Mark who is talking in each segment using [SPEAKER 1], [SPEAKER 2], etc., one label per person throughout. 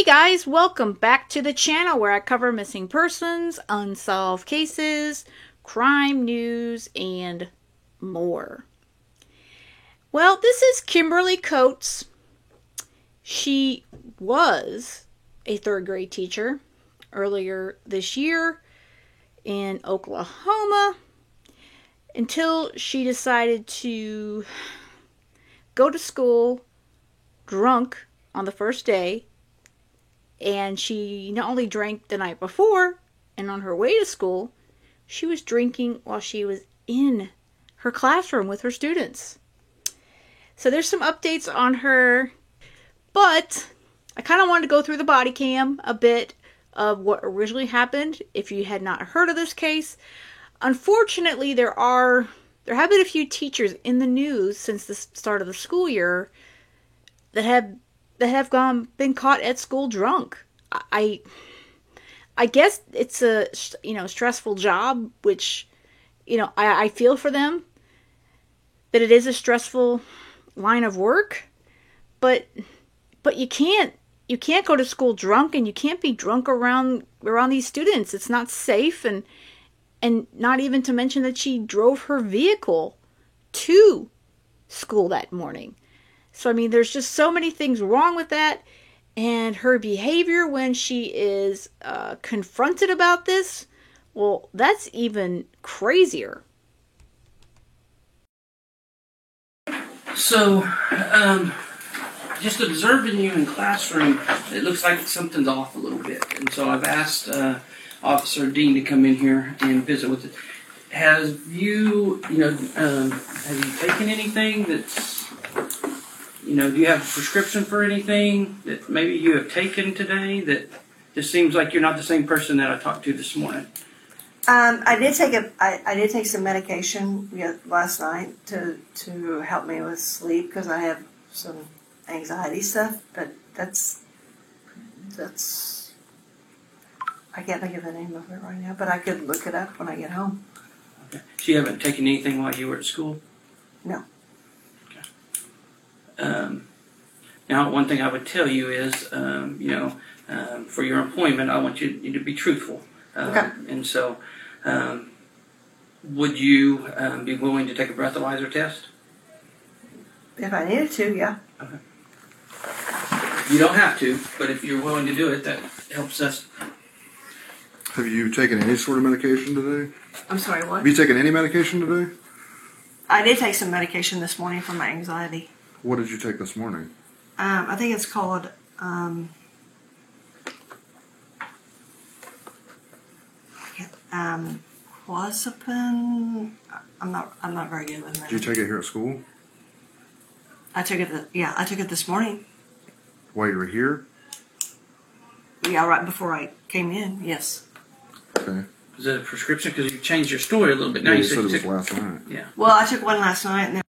[SPEAKER 1] guys, welcome back to the channel where I cover missing persons, unsolved cases, crime news, and more. Well, this is Kimberly Coates. She was a third grade teacher earlier this year in Oklahoma until she decided to go to school drunk on the first day. And she not only drank the night before, and on her way to school, she was drinking while she was in her classroom with her students. So there's some updates on her, but I kind of wanted to go through the body cam a bit of what originally happened if you had not heard of this case. Unfortunately, there have been a few teachers in the news since the start of the school year that have been caught at school drunk. I guess it's a stressful job, which I feel for them that it is a stressful line of work, but you can't go to school drunk, and you can't be drunk around these students. It's not safe, and not even to mention that she drove her vehicle to school that morning. So, I mean, there's just so many things wrong with that. And her behavior when she is confronted about this, well, that's even crazier.
[SPEAKER 2] So, just observing you in classroom, it looks like something's off a little bit. And so I've asked Officer Dean to come in here and visit with it. Have you taken anything that's... do you have a prescription for anything that maybe you have taken today that just seems like you're not the same person that I talked to this morning?
[SPEAKER 3] I did take some medication last night to help me with sleep because I have some anxiety stuff, but that's I can't think of the name of it right now, but I could look it up when I get home.
[SPEAKER 2] Okay. So you haven't taken anything while you were at school?
[SPEAKER 3] No.
[SPEAKER 2] Now, one thing I would tell you is, for your employment, I want you to be truthful.
[SPEAKER 3] Okay.
[SPEAKER 2] And so, would you be willing to take a breathalyzer test?
[SPEAKER 3] If I needed to, yeah.
[SPEAKER 2] Okay. You don't have to, but if you're willing to do it, that helps us.
[SPEAKER 4] Have you taken any sort of medication today?
[SPEAKER 3] I'm sorry, what?
[SPEAKER 4] Have you taken any medication today?
[SPEAKER 3] I did take some medication this morning for my anxiety.
[SPEAKER 4] What did you take this morning?
[SPEAKER 3] I think it's called clozapine. I'm not very good with that.
[SPEAKER 4] Did you take it here at school?
[SPEAKER 3] I took it this morning.
[SPEAKER 4] While you were here?
[SPEAKER 3] Yeah, right before I came in. Yes.
[SPEAKER 4] Okay.
[SPEAKER 2] Is it a prescription? Because you changed your story a little bit. Now
[SPEAKER 4] Yeah,
[SPEAKER 2] you
[SPEAKER 4] said it was
[SPEAKER 2] took...
[SPEAKER 4] last night.
[SPEAKER 2] Yeah.
[SPEAKER 3] Well, I took one last night, and then.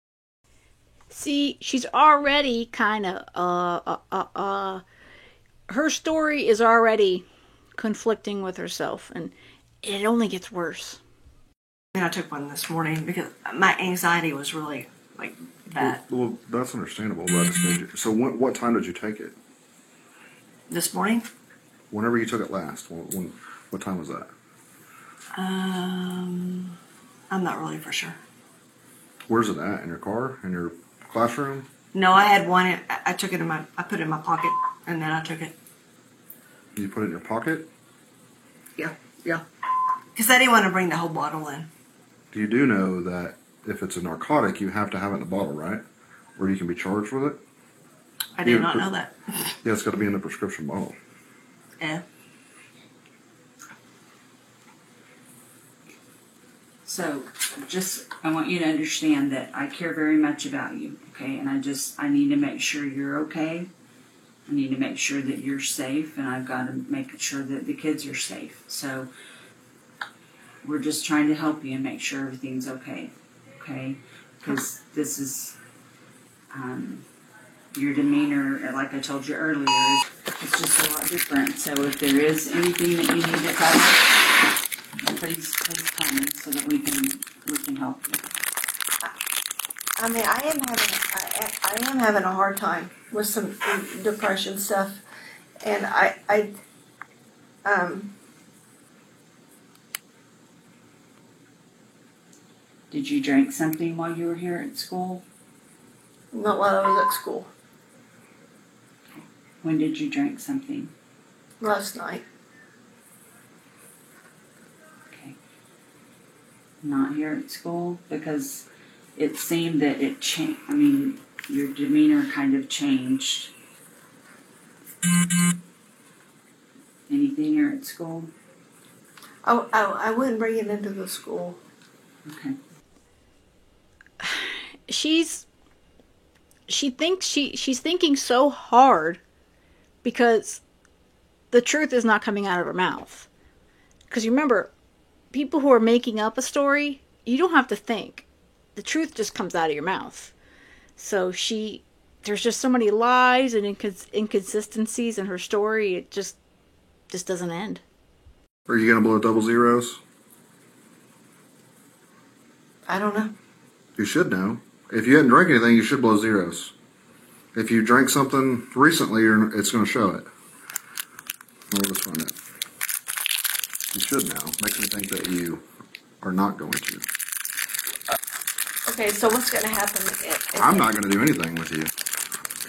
[SPEAKER 1] See, she's already kind of, her story is already conflicting with herself, and it only gets worse.
[SPEAKER 3] And I took one this morning because my anxiety was really, bad.
[SPEAKER 4] Well, that's understandable. But I just need you. So what time did you take it?
[SPEAKER 3] This morning?
[SPEAKER 4] Whenever you took it last. What time was that?
[SPEAKER 3] I'm not really for sure.
[SPEAKER 4] Where's it at? In your car? In your classroom?
[SPEAKER 3] No, I had one. I took it I put it in my pocket, and then I took it.
[SPEAKER 4] You put it in your pocket?
[SPEAKER 3] Yeah. Because I didn't want to bring the whole bottle in.
[SPEAKER 4] You do know that if it's a narcotic, you have to have it in the bottle, right? Or you can be charged with it?
[SPEAKER 3] I did not know that.
[SPEAKER 4] Yeah, it's got to be in the prescription bottle.
[SPEAKER 3] Yeah.
[SPEAKER 5] So, I want you to understand that I care very much about you, okay? And I need to make sure you're okay. I need to make sure that you're safe, and I've got to make sure that the kids are safe. So, we're just trying to help you and make sure everything's okay, okay? Because this is, your demeanor, like I told you earlier, it's just a lot different. So, if there is anything that you need to tell us, please tell me so that we can help you.
[SPEAKER 3] I mean, I am having a hard time with some depression stuff, And
[SPEAKER 5] Did you drink something while you were here at school?
[SPEAKER 3] not while I was at school
[SPEAKER 5] When did you drink something?
[SPEAKER 3] last night.
[SPEAKER 5] Okay. Not here at school? Because it seemed that it changed. I mean, your demeanor kind of changed. Anything here at school?
[SPEAKER 3] I wouldn't bring it into the school.
[SPEAKER 5] Okay.
[SPEAKER 1] She's thinking so hard because the truth is not coming out of her mouth. Because remember, people who are making up a story, you don't have to think. The truth just comes out of your mouth. So there's just so many lies and inconsistencies in her story. It just doesn't end.
[SPEAKER 4] Are you gonna blow double zeros?
[SPEAKER 3] I don't know.
[SPEAKER 4] You should know. If you hadn't drank anything, you should blow zeros. If you drank something recently, it's going to show it. Well, let's find it. You should know. Makes me think that you are not going to.
[SPEAKER 3] Okay, so what's going to happen?
[SPEAKER 4] I'm not going to do anything with you.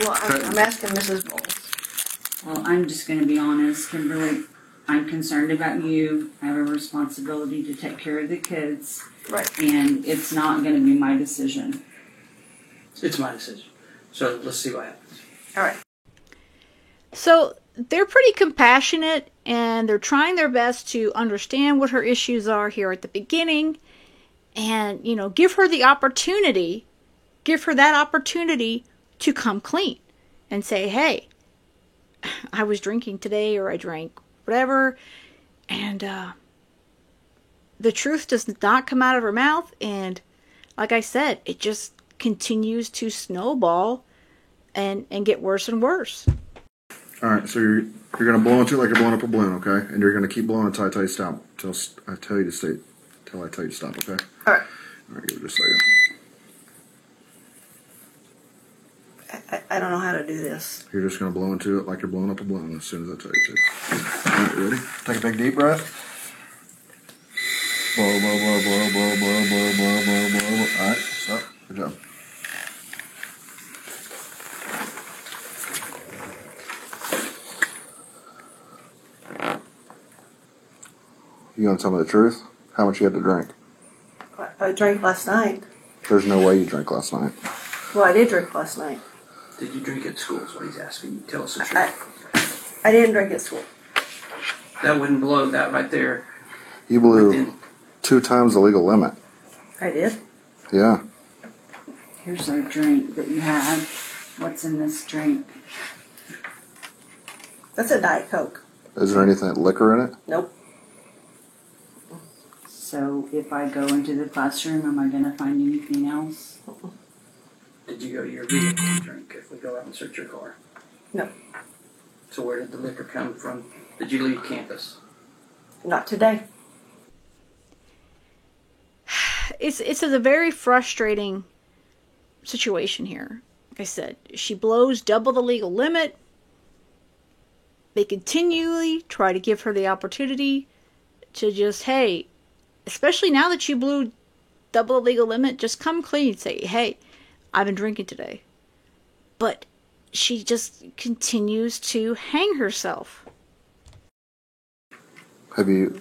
[SPEAKER 3] Well, I'm asking Mrs. Bowles.
[SPEAKER 5] Well, I'm just going to be honest, Kimberly. I'm concerned about you. I have a responsibility to take care of the kids.
[SPEAKER 3] Right.
[SPEAKER 5] And it's not going to be my decision.
[SPEAKER 2] It's my decision. So let's see what happens.
[SPEAKER 3] All right.
[SPEAKER 1] So they're pretty compassionate and they're trying their best to understand what her issues are here at the beginning and, give her that opportunity to come clean and say, hey, I was drinking today or I drank whatever. And the truth does not come out of her mouth. And like I said, it just continues to snowball and get worse and worse.
[SPEAKER 4] All right, so you're going to blow into it like you're blowing up a balloon, okay? And you're going to keep blowing until I tell you to stop. Till I tell you to stop, okay?
[SPEAKER 3] All right.
[SPEAKER 4] All right, give it just a second.
[SPEAKER 3] I don't know how to do this.
[SPEAKER 4] You're just going to blow into it like you're blowing up a balloon as soon as I tell you to. All right, ready? Take a big deep breath. Blow, blow, blow, blow, blow, blow, blow, blow, blow, blow. All right, stop. Good job. You gonna tell me the truth? How much you had to drink?
[SPEAKER 3] I drank last night.
[SPEAKER 4] There's no way you drank last night.
[SPEAKER 3] Well, I did drink last night.
[SPEAKER 2] Did you drink at school is what he's asking you. Tell us the truth.
[SPEAKER 3] I didn't drink at school.
[SPEAKER 2] That wouldn't blow that right there.
[SPEAKER 4] You blew
[SPEAKER 2] Within-
[SPEAKER 4] 2 times the legal limit.
[SPEAKER 3] I did.
[SPEAKER 4] Yeah.
[SPEAKER 5] Here's our drink that you have. What's in this drink?
[SPEAKER 3] That's a Diet Coke.
[SPEAKER 4] Is there anything liquor in it?
[SPEAKER 3] Nope.
[SPEAKER 5] So if I go into the classroom, am I going to find anything else?
[SPEAKER 2] Did you go to your vehicle and drink if we go out and search your car?
[SPEAKER 3] No.
[SPEAKER 2] So where did the liquor come from? Did you leave campus?
[SPEAKER 3] Not today.
[SPEAKER 1] It's a very frustrating situation here. Like I said, she blows double the legal limit. They continually try to give her the opportunity to just, hey, especially now that you blew double the legal limit, just come clean. Say, hey, I've been drinking today. But she just continues to hang herself.
[SPEAKER 4] Have you...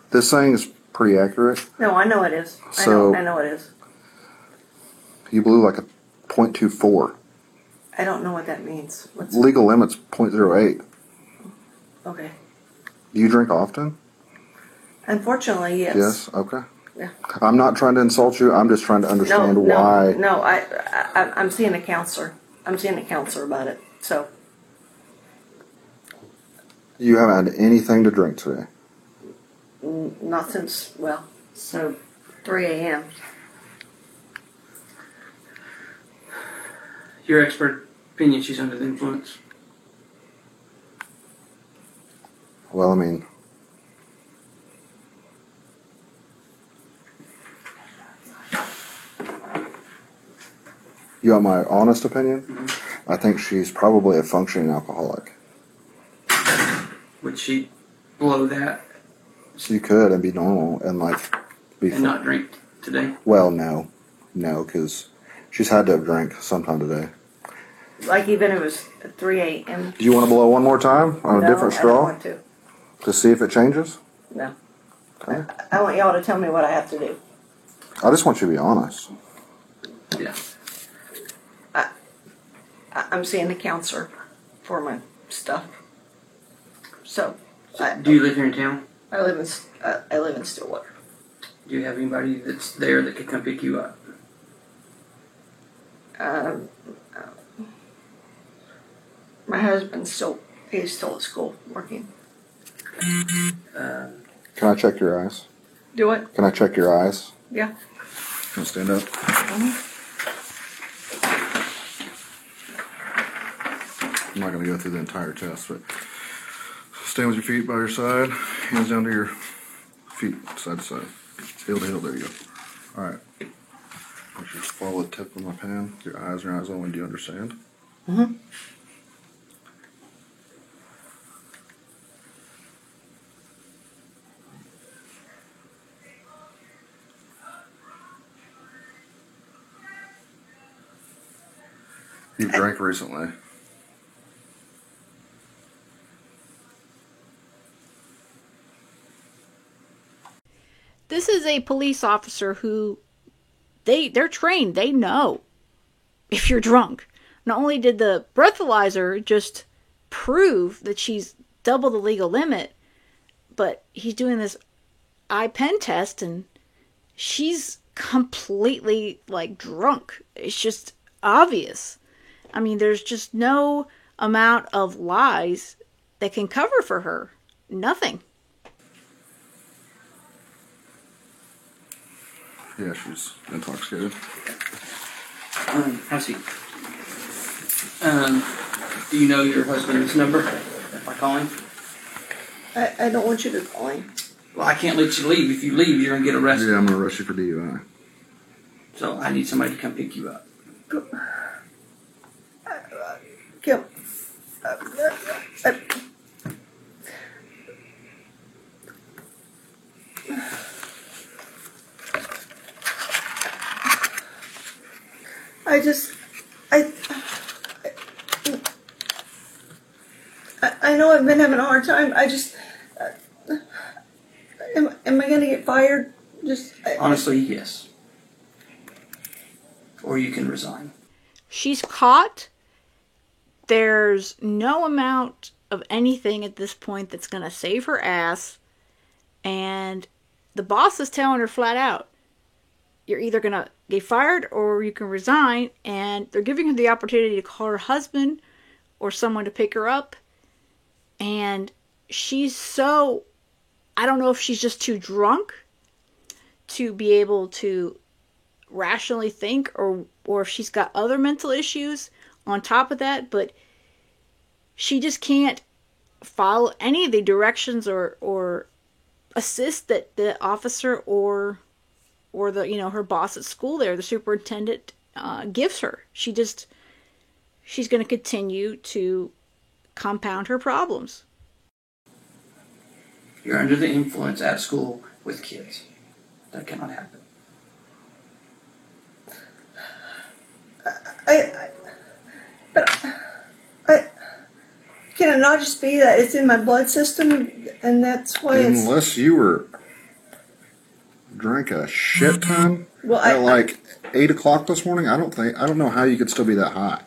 [SPEAKER 4] This saying is pretty accurate.
[SPEAKER 3] No, I know it is.
[SPEAKER 4] So-
[SPEAKER 3] I know it is.
[SPEAKER 4] You blew like a .24.
[SPEAKER 3] I don't know what that means. What's
[SPEAKER 4] Legal limit's .08.
[SPEAKER 3] okay?
[SPEAKER 4] Do you drink often?
[SPEAKER 3] Unfortunately, yes.
[SPEAKER 4] Yes? Okay.
[SPEAKER 3] Yeah.
[SPEAKER 4] I'm not trying to insult you. I'm just trying to understand why.
[SPEAKER 3] No. I'm seeing a counselor. I'm seeing a counselor about it. So
[SPEAKER 4] You haven't had anything to drink today.
[SPEAKER 3] not since
[SPEAKER 5] So
[SPEAKER 3] 3 a.m.
[SPEAKER 2] Your expert opinion, she's under the influence.
[SPEAKER 4] Well, I mean... You want my honest opinion? I think she's probably a functioning alcoholic.
[SPEAKER 2] Would she blow that
[SPEAKER 4] She could and be normal and like be.
[SPEAKER 2] and not drink today?
[SPEAKER 4] Well, no, because she's had to have drank sometime today.
[SPEAKER 3] Like even if it was at 3 a.m.
[SPEAKER 4] Do you want to blow one more time on a different
[SPEAKER 3] I don't
[SPEAKER 4] straw
[SPEAKER 3] want to.
[SPEAKER 4] see if it changes?
[SPEAKER 3] No.
[SPEAKER 4] Okay.
[SPEAKER 3] I want y'all to tell me what I have to do.
[SPEAKER 4] I just want you to be honest.
[SPEAKER 2] Yeah.
[SPEAKER 3] I'm seeing the counselor for my stuff. So,
[SPEAKER 2] Do you live here in town?
[SPEAKER 3] I live in Stillwater.
[SPEAKER 2] Do you have anybody that's there that could come pick you up?
[SPEAKER 3] My husband's he's still at school working.
[SPEAKER 2] Uh,
[SPEAKER 4] Can I check your eyes?
[SPEAKER 3] Do it?
[SPEAKER 4] Can I check your eyes?
[SPEAKER 3] Yeah.
[SPEAKER 4] Can I stand up? I'm not going to go through the entire test, but stand with your feet by your side, hands down to your feet, side to side, heel to heel. There you go. All right. Just follow the tip of my pen. Your eyes are eyes only. Do you understand?
[SPEAKER 3] Mm-hmm.
[SPEAKER 4] You've drank recently.
[SPEAKER 1] This is a police officer who they're trained. They know if you're drunk. Not only did the breathalyzer just prove that she's double the legal limit, but he's doing this eye pen test and she's completely like drunk. It's just obvious. I mean, there's just no amount of lies that can cover for her. Nothing.
[SPEAKER 4] Yeah, she's intoxicated.
[SPEAKER 2] have a seat. Do you know your husband's number? If I call him?
[SPEAKER 3] I don't want you to call him.
[SPEAKER 2] Well, I can't let you leave. If you leave, you're going to get arrested.
[SPEAKER 4] Yeah, I'm going to arrest you for DUI.
[SPEAKER 2] So I need somebody to come pick you up.
[SPEAKER 3] Kim. I know I've been having a hard time. Am I going to get fired?
[SPEAKER 2] Honestly, yes. Or you can resign.
[SPEAKER 1] She's caught. There's no amount of anything at this point that's going to save her ass. And the boss is telling her flat out, you're either going to get fired or you can resign. And they're giving her the opportunity to call her husband or someone to pick her up. And she's so, I don't know if she's just too drunk to be able to rationally think or if she's got other mental issues on top of that, but she just can't follow any of the directions or assist that the officer or the her boss at school there, the superintendent, gives her. She's going to continue to compound her problems.
[SPEAKER 2] You're under the influence at school with kids. That cannot happen.
[SPEAKER 3] Can it not just be that it's in my blood system and that's why it's...
[SPEAKER 4] Unless you drank a shit ton
[SPEAKER 3] Well,
[SPEAKER 4] at like 8 o'clock this morning, I don't know how you could still be that high.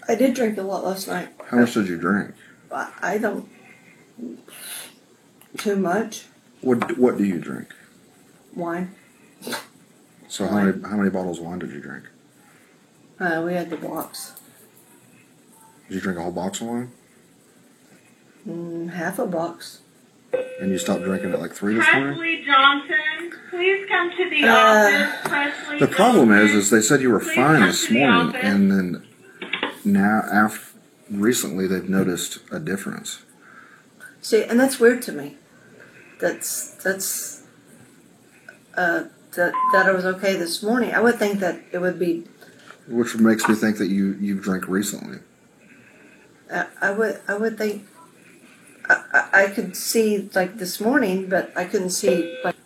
[SPEAKER 3] I did drink a lot last night.
[SPEAKER 4] How much did you drink?
[SPEAKER 3] I don't... Too much.
[SPEAKER 4] What do you drink?
[SPEAKER 3] Wine.
[SPEAKER 4] So how many bottles of wine did you drink?
[SPEAKER 3] We had the box.
[SPEAKER 4] Did you drink a whole box of wine?
[SPEAKER 3] Half a box.
[SPEAKER 4] And you stopped drinking at like 3 this morning?
[SPEAKER 6] Presley Johnson, please come to the office. Presley
[SPEAKER 4] The problem
[SPEAKER 6] Johnson,
[SPEAKER 4] is they said you were
[SPEAKER 6] please
[SPEAKER 4] fine
[SPEAKER 6] come
[SPEAKER 4] this
[SPEAKER 6] to the
[SPEAKER 4] morning,
[SPEAKER 6] office.
[SPEAKER 4] and then now recently they've noticed a difference.
[SPEAKER 3] See, and that's weird to me. That's that it was okay this morning. I would think that it would be.
[SPEAKER 4] Which makes me think that you've drank recently.
[SPEAKER 3] I would think. I could see like this morning, but I couldn't see like.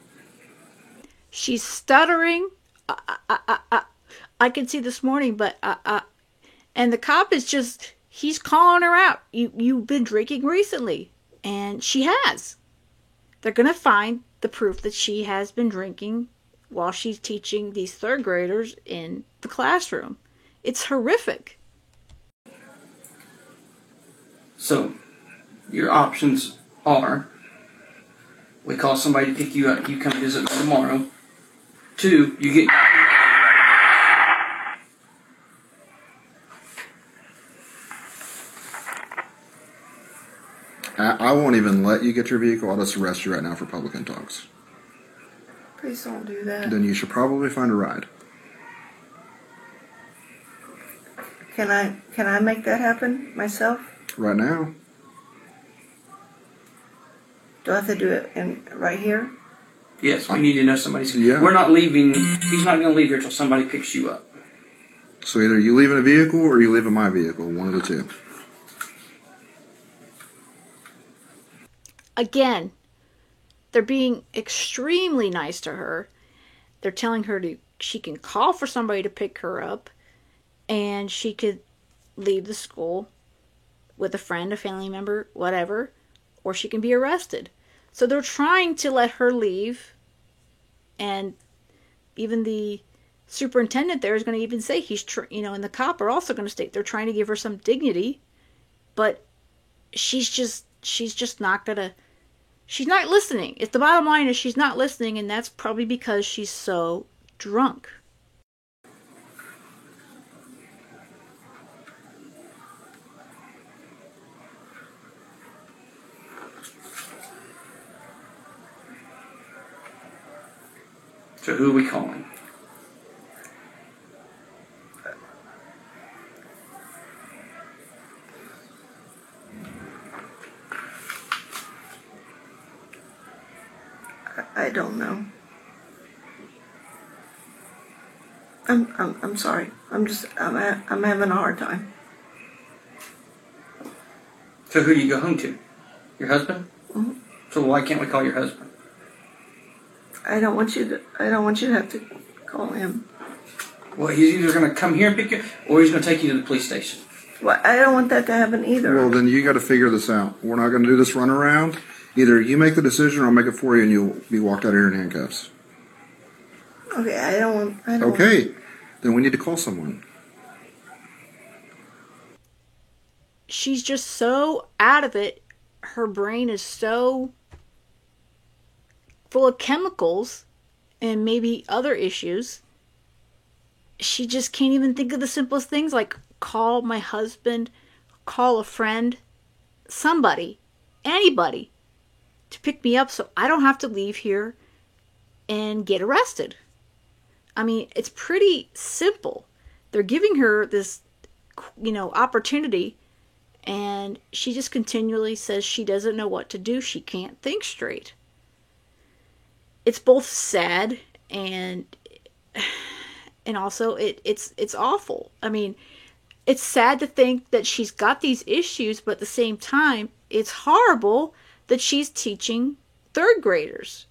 [SPEAKER 1] She's stuttering. I could see this morning, but and the cop is just, he's calling her out. You've been drinking recently, and she has. They're gonna find the proof that she has been drinking while she's teaching these third graders in the classroom. It's horrific.
[SPEAKER 2] So, your options are: we call somebody to pick you up, you come visit me tomorrow. 2, you get.
[SPEAKER 4] I won't even let you get your vehicle. I'll just arrest you right now for public intox.
[SPEAKER 3] Please don't do that.
[SPEAKER 4] Then you should probably find a ride.
[SPEAKER 3] Can I make that happen myself?
[SPEAKER 4] Right now.
[SPEAKER 3] Do I have to do it right here?
[SPEAKER 2] Yes, we need to know somebody's.
[SPEAKER 4] Yeah.
[SPEAKER 2] We're not leaving. He's not going to leave here until somebody picks you up.
[SPEAKER 4] So either you leave in a vehicle or you leave in my vehicle. One of the two.
[SPEAKER 1] Again, they're being extremely nice to her. They're telling her she can call for somebody to pick her up, and she could leave the school with a friend, a family member, whatever, or she can be arrested. So they're trying to let her leave, and even the superintendent there is going to even say and the cop are also going to state they're trying to give her some dignity, but she's just not gonna. She's not listening. If the bottom line is she's not listening, and that's probably because she's so drunk.
[SPEAKER 2] So who are we calling?
[SPEAKER 3] I don't know. I'm sorry. I'm having a hard time.
[SPEAKER 2] So who do you go home to? Your husband?
[SPEAKER 3] Mm-hmm.
[SPEAKER 2] So why can't we call your husband?
[SPEAKER 3] I don't want you to have to call him.
[SPEAKER 2] Well, he's either going to come here and pick you, or he's going to take you to the police station.
[SPEAKER 3] Well, I don't want that to happen either.
[SPEAKER 4] Well, then you got to figure this out. We're not going to do this run around. Either you make the decision or I'll make it for you and you'll be walked out of here in handcuffs.
[SPEAKER 3] Okay, I don't.
[SPEAKER 4] Okay, then we need to call someone.
[SPEAKER 1] She's just so out of it. Her brain is so full of chemicals and maybe other issues. She just can't even think of the simplest things like call my husband, call a friend, somebody, anybody to pick me up so I don't have to leave here and get arrested. I mean, it's pretty simple. They're giving her this, opportunity, and she just continually says she doesn't know what to do. She can't think straight. It's both sad and also it's awful. I mean, it's sad to think that she's got these issues, but at the same time, it's horrible that she's teaching third graders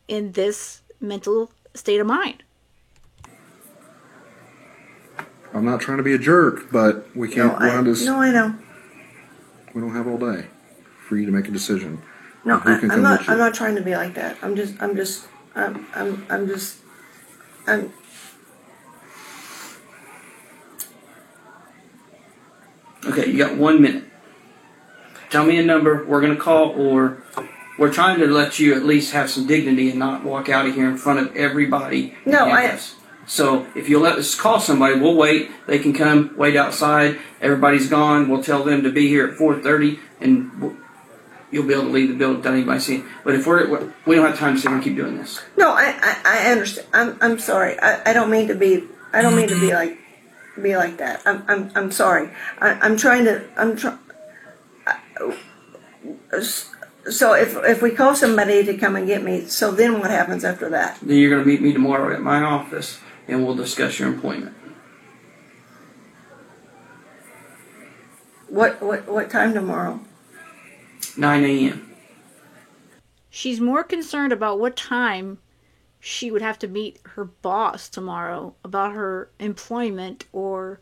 [SPEAKER 1] in this mental state of mind.
[SPEAKER 4] I'm not trying to be a jerk, but we can't run this.
[SPEAKER 3] No, I know.
[SPEAKER 4] We don't have all day for you to make a decision.
[SPEAKER 3] No,
[SPEAKER 4] Who can
[SPEAKER 3] I'm
[SPEAKER 4] come
[SPEAKER 3] not.
[SPEAKER 4] with you?
[SPEAKER 3] I'm not trying to be like that. I'm.
[SPEAKER 2] Okay, you got 1 minute. Tell me a number we're going to call, or we're trying to let you at least have some dignity and not walk out of here in front of everybody.
[SPEAKER 3] No,
[SPEAKER 2] So if you'll let us call somebody, we'll wait. They can come, wait outside. Everybody's gone. We'll tell them to be here at 4:30, and you'll be able to leave the building without anybody seeing. But if we don't have time to sit here and keep doing this.
[SPEAKER 3] No, I understand. I'm sorry. I don't mean to be. I don't mean to be like that. I'm sorry. I'm trying to. So if we call somebody to come and get me, so then what happens after that?
[SPEAKER 2] Then you're going to meet me tomorrow at my office, and we'll discuss your employment.
[SPEAKER 3] What time tomorrow?
[SPEAKER 2] 9 a.m.
[SPEAKER 1] She's more concerned about what time she would have to meet her boss tomorrow about her employment or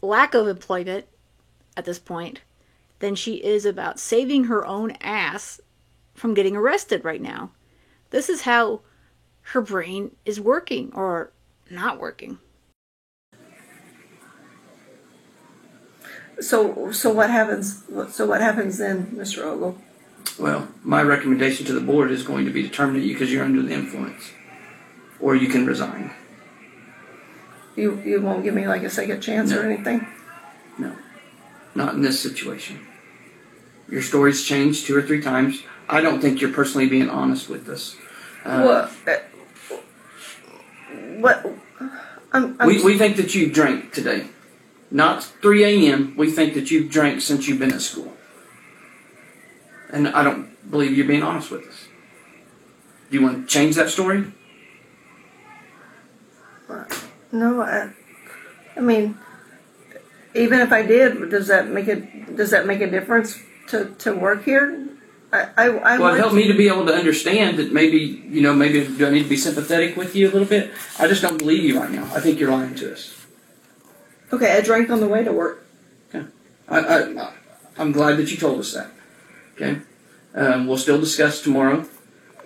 [SPEAKER 1] lack of employment at this point than she is about saving her own ass from getting arrested right now. This is how her brain is working or not working.
[SPEAKER 3] So what happens? So what happens then, Mr. Ogle?
[SPEAKER 2] Well, my recommendation to the board is going to be to terminate you because you're under the influence. Or you can resign.
[SPEAKER 3] You won't give me like a second chance or anything?
[SPEAKER 2] No. Not in this situation. Your story's changed 2 or 3 times. I don't think you're personally being honest with us.
[SPEAKER 3] What?
[SPEAKER 2] We think that you drank today. Not 3 a.m. We think that you've drank since you've been at school. And I don't believe you're being honest with us. Do you want to change that story?
[SPEAKER 3] No, I mean, even if I did, does that make a difference to work here?
[SPEAKER 2] Well, it helped me to be able to understand that maybe do I need to be sympathetic with you a little bit? I just don't believe you right now. I think you're lying to us.
[SPEAKER 3] Okay, I drank on the way to work.
[SPEAKER 2] Okay. I'm glad that you told us that. Okay. We'll still discuss tomorrow.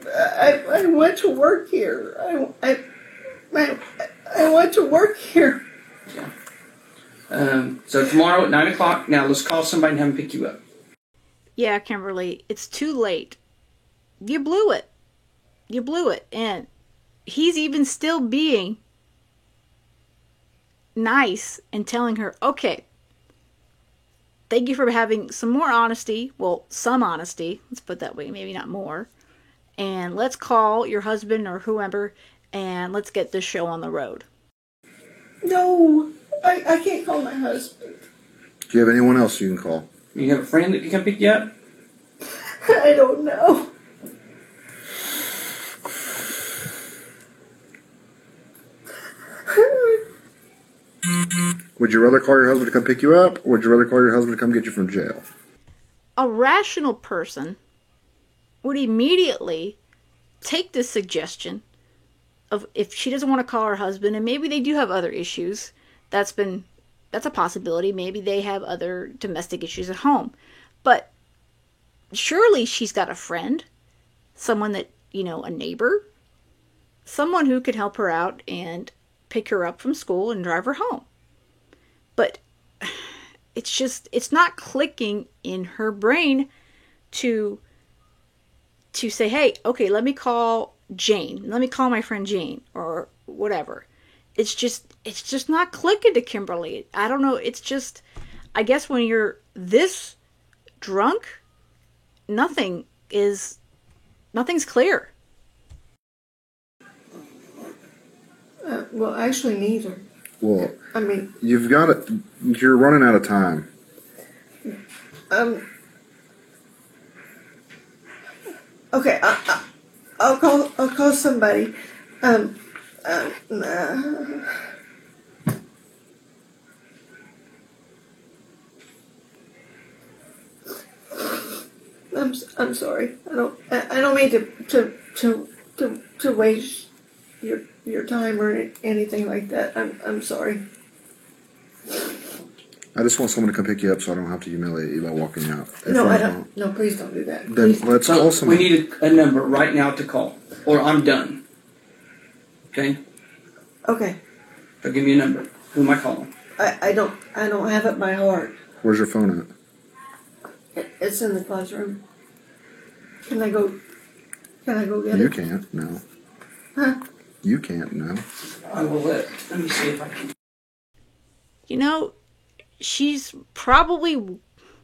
[SPEAKER 3] I went to work here. I went to work here.
[SPEAKER 2] Yeah. So tomorrow at 9 o'clock. Now let's call somebody and have them pick you up.
[SPEAKER 1] Yeah, Kimberly, it's too late. You blew it. You blew it. And he's even still being nice and telling her, okay, thank you for having some more honesty. Well, some honesty. Let's put it that way. Maybe not more. And let's call your husband or whoever and let's get this show on the road.
[SPEAKER 3] No, I can't call my husband.
[SPEAKER 4] Do you have anyone else you can call?
[SPEAKER 2] You have a friend that can come pick you up?
[SPEAKER 3] I don't know.
[SPEAKER 4] Would you rather call your husband to come pick you up, or would you rather call your husband to come get you from jail?
[SPEAKER 1] A rational person would immediately take this suggestion of if she doesn't want to call her husband, and maybe they do have other issues, that's a possibility. Maybe they have other domestic issues at home. But surely she's got a friend, someone that, a neighbor, someone who could help her out and pick her up from school and drive her home. But it's not clicking in her brain to say, hey, okay, let me call Jane. Let me call my friend Jane or whatever. It's just not clicking to Kimberly. I don't know. It's just, I guess when you're this drunk, nothing's clear.
[SPEAKER 3] Well, actually, neither.
[SPEAKER 4] Well,
[SPEAKER 3] I mean,
[SPEAKER 4] you've got it. You're running out of time.
[SPEAKER 3] Okay, I'll call somebody. I'm sorry. I don't mean to waste your time or anything like that. I'm sorry.
[SPEAKER 4] I just want someone to come pick you up so I don't have to humiliate you by walking out.
[SPEAKER 3] No, I don't. No, please don't do that.
[SPEAKER 4] Then
[SPEAKER 3] Please.
[SPEAKER 4] let's call
[SPEAKER 2] We
[SPEAKER 4] someone.
[SPEAKER 2] need a number right now to call, or I'm done. Okay?
[SPEAKER 3] Okay.
[SPEAKER 2] So give me a number. Who am I calling?
[SPEAKER 3] I don't have it by heart.
[SPEAKER 4] Where's your phone at?
[SPEAKER 3] It's in the classroom. Can I go get
[SPEAKER 4] You
[SPEAKER 3] it?
[SPEAKER 4] can't. No.
[SPEAKER 3] Huh?
[SPEAKER 4] You can't. No.
[SPEAKER 2] I will let me see if I can.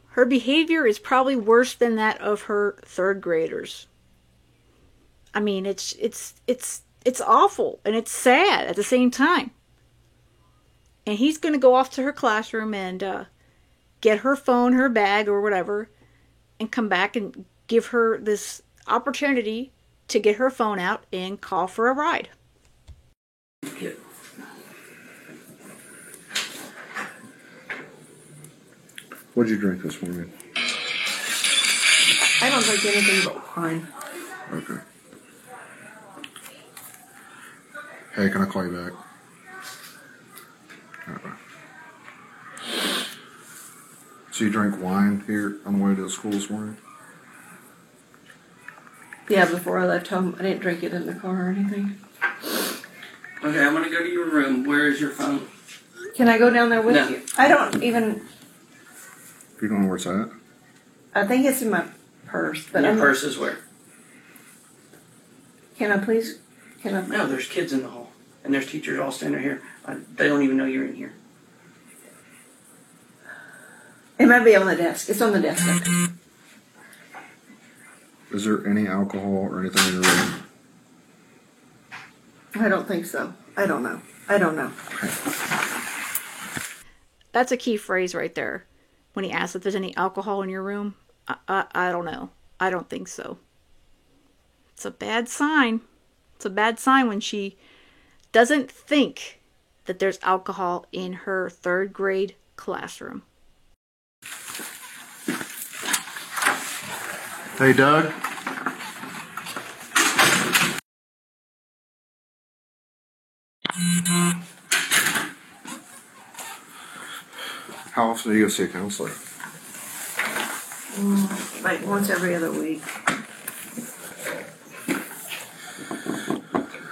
[SPEAKER 1] Her behavior is probably worse than that of her third graders. I mean, it's awful and it's sad at the same time. And he's going to go off to her classroom and get her phone, her bag, or whatever, and come back and give her this opportunity to get her phone out and call for a ride.
[SPEAKER 2] Kid.
[SPEAKER 4] What'd you drink this morning?
[SPEAKER 3] I don't drink anything but wine.
[SPEAKER 4] Okay. Hey, can I call you back? Okay. So you drank wine here on the way to the school this morning?
[SPEAKER 3] Yeah, before I left home, I didn't drink it in the car or anything.
[SPEAKER 2] Okay, I'm gonna go to your room. Where is your phone?
[SPEAKER 3] Can I go down there with
[SPEAKER 2] No.
[SPEAKER 3] you? I don't even.
[SPEAKER 4] You don't know where it's at?
[SPEAKER 3] I think it's in my purse, but
[SPEAKER 2] Your
[SPEAKER 3] I'm.
[SPEAKER 2] purse is where?
[SPEAKER 3] Can I please? Can I?
[SPEAKER 2] No, there's kids in the hall, and there's teachers all standing here. They don't even know you're in here.
[SPEAKER 3] It might be on the desk. It's on the desk. I think.
[SPEAKER 4] Is there any alcohol or anything in your room?
[SPEAKER 3] I don't think so. I don't know. I don't know.
[SPEAKER 1] That's a key phrase right there. When he asks if there's any alcohol in your room, I don't know. I don't think so. It's a bad sign. It's a bad sign when she doesn't think that there's alcohol in her 3rd grade classroom.
[SPEAKER 4] Hey, Doug. How often do you go see a counselor?
[SPEAKER 3] Like once every other week.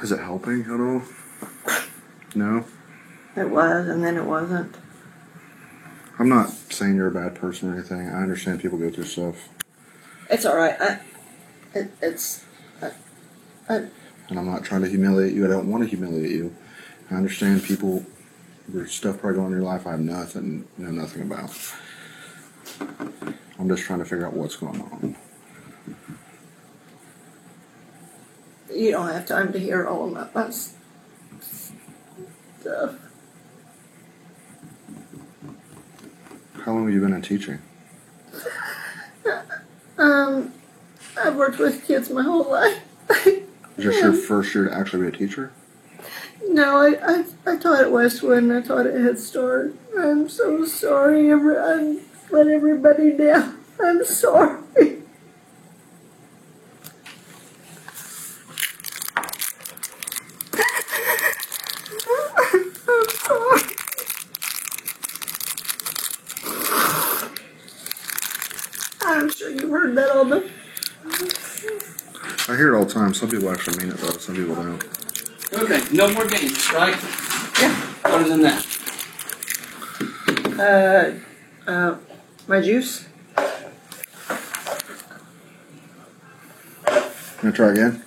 [SPEAKER 4] Is it helping at all? No?
[SPEAKER 3] It was, and then it wasn't.
[SPEAKER 4] I'm not saying you're a bad person or anything. I understand people go through stuff.
[SPEAKER 3] It's all right.
[SPEAKER 4] And I'm not trying to humiliate you. I don't want to humiliate you. I understand people, there's stuff probably going on in your life I know nothing about. I'm just trying to figure out what's going on.
[SPEAKER 3] You don't have time to hear all of my stuff.
[SPEAKER 4] How long have you been in teaching?
[SPEAKER 3] I've worked with kids my whole life.
[SPEAKER 4] Is this your first year to actually be a teacher?
[SPEAKER 3] No, I taught at Westwood and I taught at Head Start. I'm so sorry. I let everybody down. I'm sorry. I'm sorry. I'm sure you heard that all the.
[SPEAKER 4] I hear it all the time. Some people actually mean it though, some people don't.
[SPEAKER 2] Okay, no more games, right?
[SPEAKER 3] Yeah.
[SPEAKER 2] What is in that?
[SPEAKER 3] My juice.
[SPEAKER 4] Gonna try again?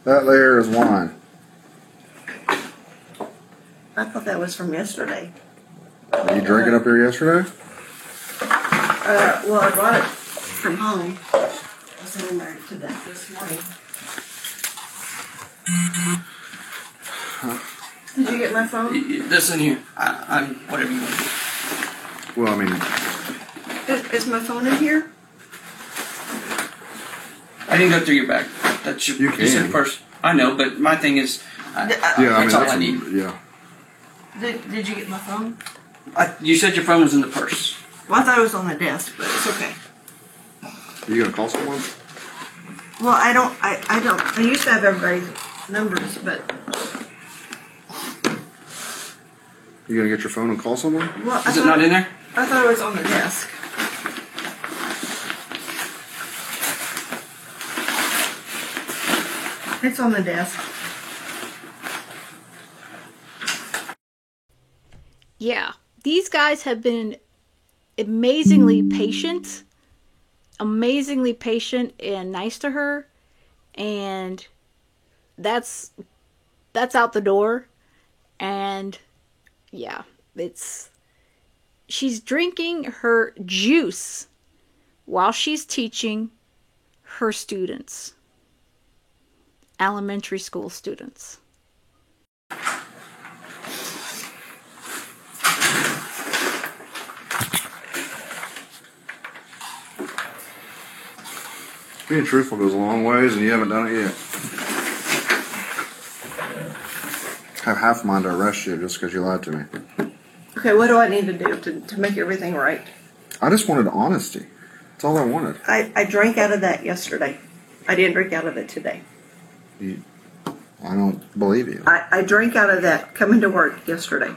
[SPEAKER 4] That there is wine.
[SPEAKER 3] I thought that was from yesterday.
[SPEAKER 4] Were you drinking up here yesterday?
[SPEAKER 3] Well, I brought it from home. I was in there to that this morning. Did you get my phone?
[SPEAKER 2] This in here. I'm whatever you want.
[SPEAKER 4] Well, I mean,
[SPEAKER 3] Is my phone in here?
[SPEAKER 2] I didn't go through your bag. That's your.
[SPEAKER 4] You
[SPEAKER 2] said
[SPEAKER 4] can.
[SPEAKER 2] first. I know, but my thing is.
[SPEAKER 4] yeah, I mean,
[SPEAKER 2] that's all I
[SPEAKER 4] that's,
[SPEAKER 2] need.
[SPEAKER 4] yeah.
[SPEAKER 3] Did you get my phone?
[SPEAKER 2] You said your phone was in the purse.
[SPEAKER 3] Well, I thought it was on the desk, but it's okay.
[SPEAKER 4] Are you gonna call someone?
[SPEAKER 3] Well, I don't. I used to have everybody's numbers, but
[SPEAKER 4] You gonna get your phone and call someone?
[SPEAKER 3] well,
[SPEAKER 2] Is it not in there?
[SPEAKER 3] I thought it was on the desk. It's on the desk.
[SPEAKER 1] Yeah, these guys have been amazingly patient and nice to her, and that's out the door. And yeah, she's drinking her juice while she's teaching her students, elementary school students.
[SPEAKER 4] Being truthful goes a long ways, and you haven't done it yet. I have half a mind to arrest you just because you lied to me.
[SPEAKER 3] Okay, what do I need to do to make everything right?
[SPEAKER 4] I just wanted honesty. That's all I wanted.
[SPEAKER 3] I drank out of that yesterday. I didn't drink out of it today.
[SPEAKER 4] I don't believe you.
[SPEAKER 3] I drank out of that coming to work yesterday.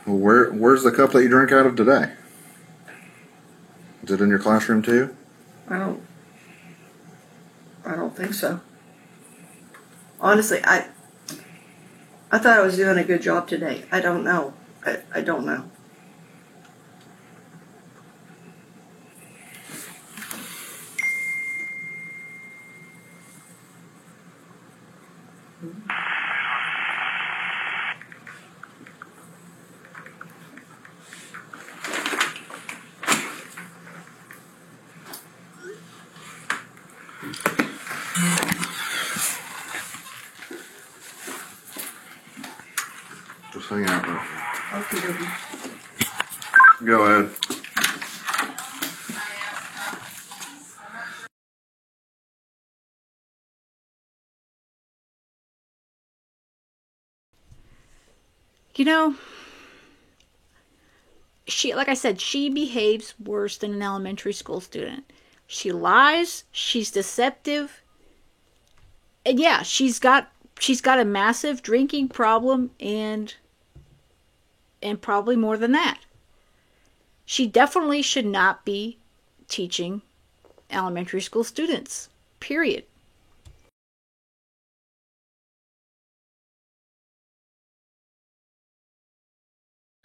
[SPEAKER 4] Well, where's the cup that you drank out of today? Is it in your classroom too?
[SPEAKER 3] I don't think so. Honestly, I thought I was doing a good job today. I don't know. I don't know.
[SPEAKER 4] Just hang out, bro.
[SPEAKER 3] Okay, baby.
[SPEAKER 4] Go ahead.
[SPEAKER 1] You know, like I said, she behaves worse than an elementary school student. She lies, she's deceptive, and yeah, she's got a massive drinking problem and probably more than that. She definitely should not be teaching elementary school students. Period.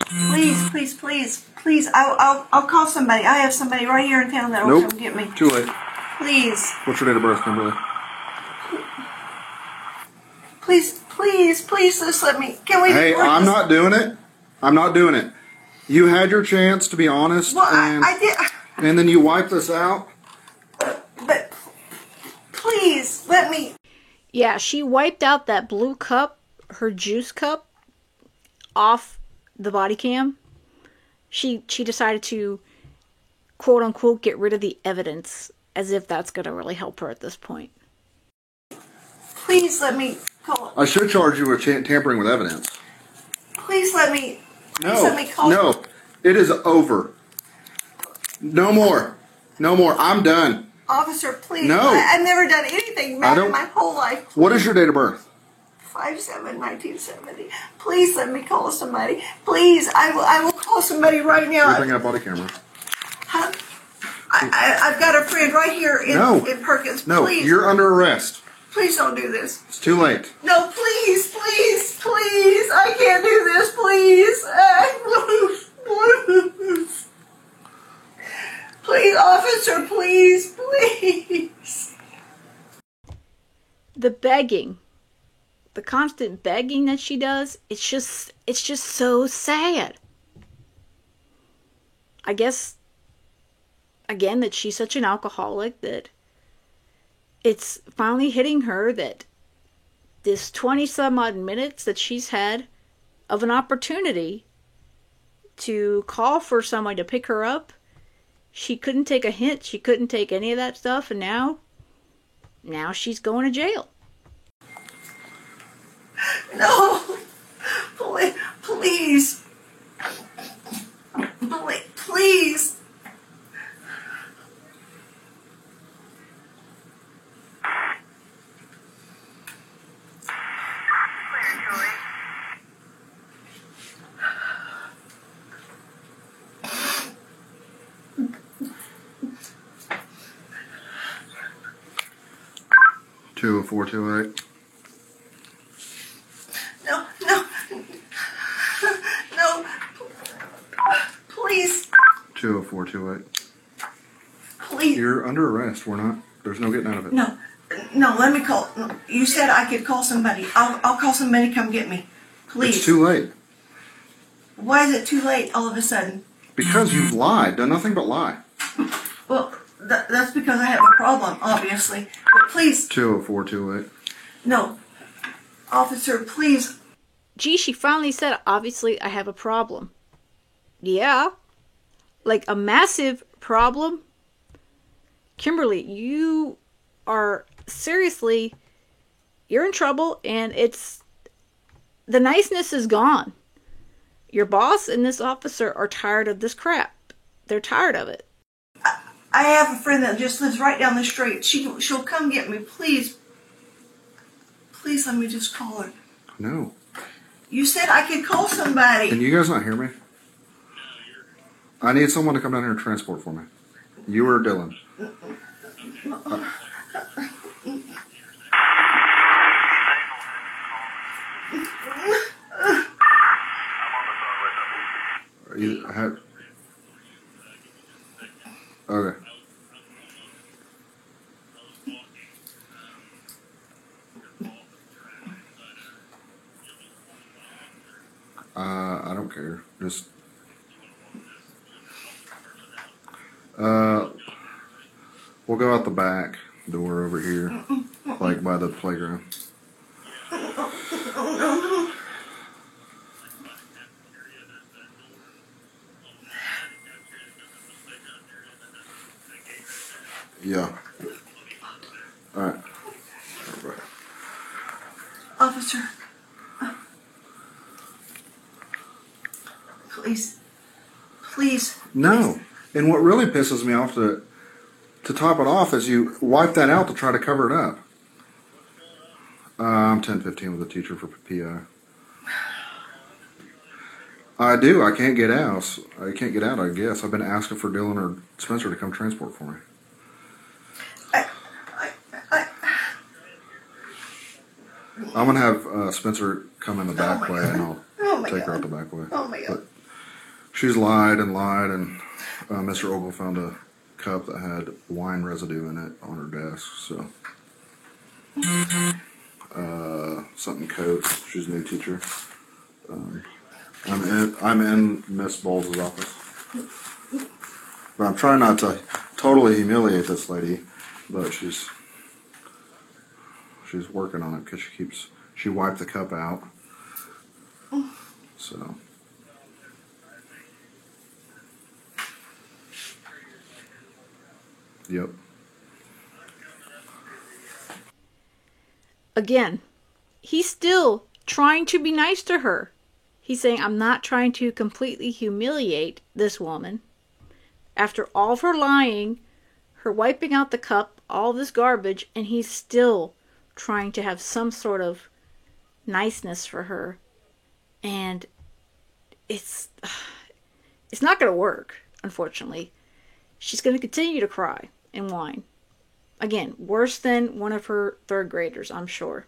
[SPEAKER 3] Please. I'll call somebody. I have somebody right here in town that will
[SPEAKER 4] Nope.
[SPEAKER 3] come get me.
[SPEAKER 4] Too late.
[SPEAKER 3] Please.
[SPEAKER 4] What's your date of birth, Kimberly?
[SPEAKER 3] Please, just let me. Can we?
[SPEAKER 4] Hey, I'm not doing it. I'm not doing it. You had your chance to be honest,
[SPEAKER 3] Well,
[SPEAKER 4] and
[SPEAKER 3] I did.
[SPEAKER 4] and then you wiped this out.
[SPEAKER 3] But please let me.
[SPEAKER 1] Yeah, she wiped out that blue cup, her juice cup, off the body cam. She decided to, quote unquote, get rid of the evidence, as if that's going to really help her at this point.
[SPEAKER 3] Please let me call.
[SPEAKER 4] I should charge you with tampering with evidence.
[SPEAKER 3] Please let me.
[SPEAKER 4] No,
[SPEAKER 3] Please let me call.
[SPEAKER 4] no, it is over. No more. No more. I'm done.
[SPEAKER 3] Officer, please.
[SPEAKER 4] No.
[SPEAKER 3] I've never done anything bad in my whole life.
[SPEAKER 4] What is your date of birth?
[SPEAKER 3] 5/7/1970. Please let me call somebody. Please, I will call somebody right
[SPEAKER 4] You're
[SPEAKER 3] now.
[SPEAKER 4] bringing up body camera.
[SPEAKER 3] Huh? I've got a friend right here in Perkins.
[SPEAKER 4] No,
[SPEAKER 3] Please,
[SPEAKER 4] you're under arrest.
[SPEAKER 3] please don't do this.
[SPEAKER 4] It's too late.
[SPEAKER 3] No, please. I can't do this, please. Please, officer, please.
[SPEAKER 1] The begging, the constant begging that she does, it's just so sad. I guess, again, that she's such an alcoholic that it's finally hitting her that this 20 some odd minutes that she's had of an opportunity to call for someone to pick her up, she couldn't take a hint, she couldn't take any of that stuff, and now she's going to jail.
[SPEAKER 3] No, please.
[SPEAKER 4] 20428.
[SPEAKER 3] No, please,
[SPEAKER 4] 20428.
[SPEAKER 3] please.
[SPEAKER 4] You're under arrest. There's no getting out of it.
[SPEAKER 3] No, let me call. You said I could call somebody. I'll call somebody to come get me. Please.
[SPEAKER 4] It's too late.
[SPEAKER 3] Why is it too late all of a sudden?
[SPEAKER 4] Because you've lied. Done nothing but lie.
[SPEAKER 3] Well, that's because I have a problem, obviously. But please,
[SPEAKER 4] 20428.
[SPEAKER 3] no. Officer, please.
[SPEAKER 1] Gee, she finally said, obviously, I have a problem. Yeah. Like a massive problem. Kimberly, you are seriously, you're in trouble, and the niceness is gone. Your boss and this officer are tired of this crap. They're tired of it.
[SPEAKER 3] I have a friend that just lives right down the street. She'll come get me. Please let me just call her.
[SPEAKER 4] No.
[SPEAKER 3] You said I could call somebody.
[SPEAKER 4] Can you guys not hear me? I need someone to come down here and transport for me. You or Dylan. Okay. I don't care. Just we'll go out the back door over here, like by the playground. Yeah. All right.
[SPEAKER 3] Officer, please.
[SPEAKER 4] No. And what really pisses me off to top it off is you wipe that out to try to cover it up. I'm 10:15 with a teacher for PI. I do. I can't get out. I guess. I've been asking for Dylan or Spencer to come transport for me. I'm gonna have Spencer come in the back way, and I'll take her out the back way.
[SPEAKER 3] Oh my God.
[SPEAKER 4] But she's lied, and Mr. Ogle found a cup that had wine residue in it on her desk. So, something Coates. She's a new teacher. I'm in Miss Bowles' office, but I'm trying not to totally humiliate this lady. But she's working on it because she wiped the cup out. So. Yep.
[SPEAKER 1] Again, he's still trying to be nice to her. He's saying, I'm not trying to completely humiliate this woman. After all of her lying, her wiping out the cup, all this garbage, and he's still trying to have some sort of niceness for her. And it's not going to work, unfortunately. She's going to continue to cry and whine. Again, worse than one of her third graders, I'm sure.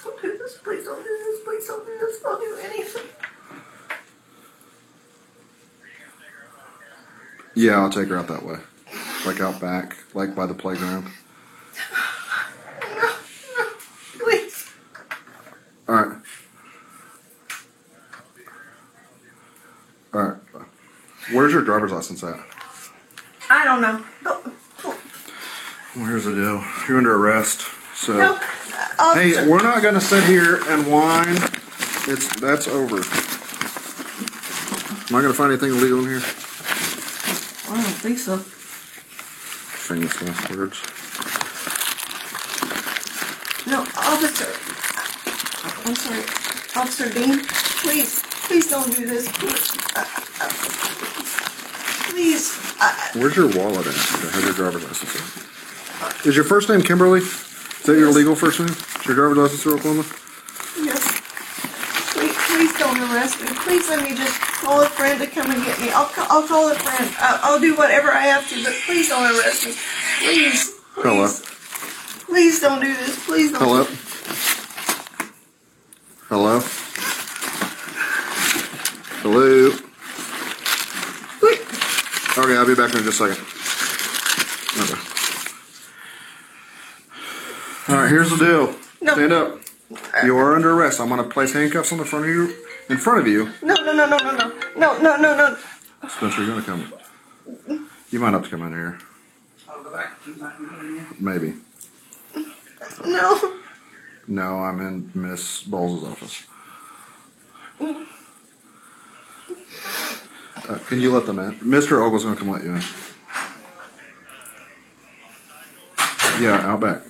[SPEAKER 3] Don't do this. Please don't do this. Please don't do this. I'll do anything.
[SPEAKER 4] Yeah, I'll take her out that way. Like out back, like by the playground.
[SPEAKER 3] No, please.
[SPEAKER 4] Alright. Alright. Where's your driver's license at?
[SPEAKER 3] I don't know.
[SPEAKER 4] Well, here's the deal. You're under arrest. So,
[SPEAKER 3] No.
[SPEAKER 4] hey, we're not gonna sit here and whine. That's over. Am I gonna find anything illegal in here?
[SPEAKER 3] I don't think so.
[SPEAKER 4] Famous last words.
[SPEAKER 3] No, officer. I'm sorry. Officer Dean, please don't do this. Please.
[SPEAKER 4] Where's your wallet at? That has your driver's license in. Is your first name Kimberly? Is that your legal first name? Is your driver's license in Oklahoma?
[SPEAKER 3] Yes. Please don't arrest me. Please let me just call a friend to come and get me. I'll call a friend. I'll do whatever I have to, but please don't arrest me. Please.
[SPEAKER 4] Hello.
[SPEAKER 3] Please don't do this. Please don't.
[SPEAKER 4] Hello. Hello. Hello. Okay, I'll be back in just a second. Okay. All right, here's the deal.
[SPEAKER 3] No.
[SPEAKER 4] Stand up. You are under arrest. I'm going to place handcuffs on the front of you, in front of you.
[SPEAKER 3] No.
[SPEAKER 4] Spencer, you're going to come. You might have to come in here.
[SPEAKER 2] I'll go back.
[SPEAKER 4] Maybe.
[SPEAKER 3] No.
[SPEAKER 4] No, I'm in Miss Bowles' office. Can you let them in? Mr. Ogle's going to come let you in. Yeah, out back.